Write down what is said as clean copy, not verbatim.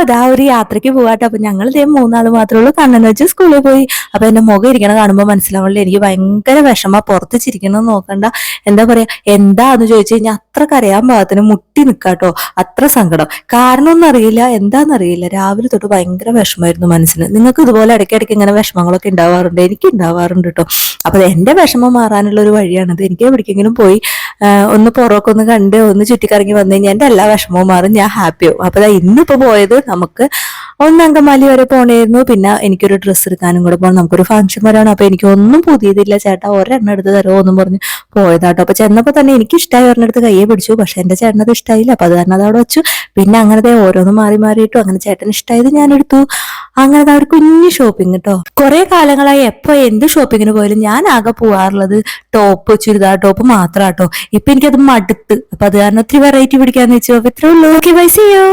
ഇതാ ഒരു യാത്രയ്ക്ക് പോകാട്ടോ. അപ്പൊ ഞങ്ങൾ ഇതേ മൂന്നാൾ മാത്രമേ ഉള്ളൂ. കണ്ണെന്ന് വെച്ച് സ്കൂളിൽ പോയി. അപ്പൊ എന്റെ മുഖം ഇരിക്കണ കാണുമ്പോൾ മനസ്സിലാവില്ല, എനിക്ക് ഭയങ്കര വിഷമ. പുറത്ത് ചിരിക്കണമെന്ന് നോക്കണ്ട. എന്താ പറയാ, എന്താന്ന് ചോദിച്ചു കഴിഞ്ഞാൽ അത്ര കരയാൻ പാകത്തിന് മുട്ടി നിക്കാട്ടോ. അത്ര സങ്കടം. കാരണം ഒന്നും അറിയില്ല, എന്താണെന്നറിയില്ല. രാവിലെ തൊട്ട് ഭയങ്കര വിഷമമായിരുന്നു മനസ്സിന്. നിങ്ങൾക്ക് ഇതുപോലെ ഇടയ്ക്കിടയ്ക്ക് ഇങ്ങനെ വിഷമങ്ങളൊക്കെ ഉണ്ടാവാറുണ്ട്? എനിക്ക് ഉണ്ടാവാറുണ്ട് കേട്ടോ. അപ്പൊ എന്റെ വിഷമം മാറാനുള്ള ഒരു വഴിയാണത്. എനിക്ക് എവിടേക്കെങ്കിലും പോയി ഒന്ന് പുറമൊക്കെ ഒന്ന് കണ്ട് ഒന്ന് ചുറ്റിക്കറങ്ങി വന്നു കഴിഞ്ഞാൽ എന്റെ എല്ലാ വിഷമവും മാറും, ഞാൻ ഹാപ്പിയാവും. അപ്പൊ ഇന്നിപ്പോ പോയത് നമുക്ക് ഒന്ന് അങ്കമാലി വരെ പോണായിരുന്നു. പിന്നെ എനിക്കൊരു ഡ്രസ്സ് എടുക്കാനും കൂടെ പോകണം. നമുക്കൊരു ഫംഗ്ഷൻ വരാണ്. അപ്പൊ എനിക്കൊന്നും പുതിയതില്ല ചേട്ടാ, ഒരെണ്ണം എടുത്ത് തരുമോ എന്നും പറഞ്ഞ് പോയതാട്ടോ. അപ്പൊ ചെന്നപ്പോ തന്നെ എനിക്ക് ഇഷ്ടമായി ഒരെണ്ണം എടുത്ത് കയ്യെ പിടിച്ചു. പക്ഷെ എന്റെ ചേട്ടനത് ഇഷ്ടമായില്ല. അപ്പൊ അത് കാരണം അത് അവിടെ വെച്ചു. പിന്നെ അങ്ങനത്തെ ഓരോന്നും മാറി മാറിയിട്ടു അങ്ങനെ ചേട്ടൻ ഇഷ്ടമായത് ഞാൻ എടുത്തു. അങ്ങനത്തെ ഒരു കുഞ്ഞു ഷോപ്പിംഗ് കേട്ടോ. കുറെ കാലങ്ങളായി എപ്പോ എന്ത് ഷോപ്പിങ്ങിന് പോയാലും ഞാൻ ആകെ പോവാറുള്ളത് ടോപ്പ്, ചുരിദാർ ടോപ്പ് മാത്രാട്ടോ. ഇപ്പൊ എനിക്കത് മടുത്ത്. അപ്പൊ അത് കാരണം ഒത്തിരി വെറൈറ്റി പിടിക്കാന്ന് വെച്ചു. അപ്പൊ ഇത്രേ ഉള്ളൂ. Okay, bye, see U.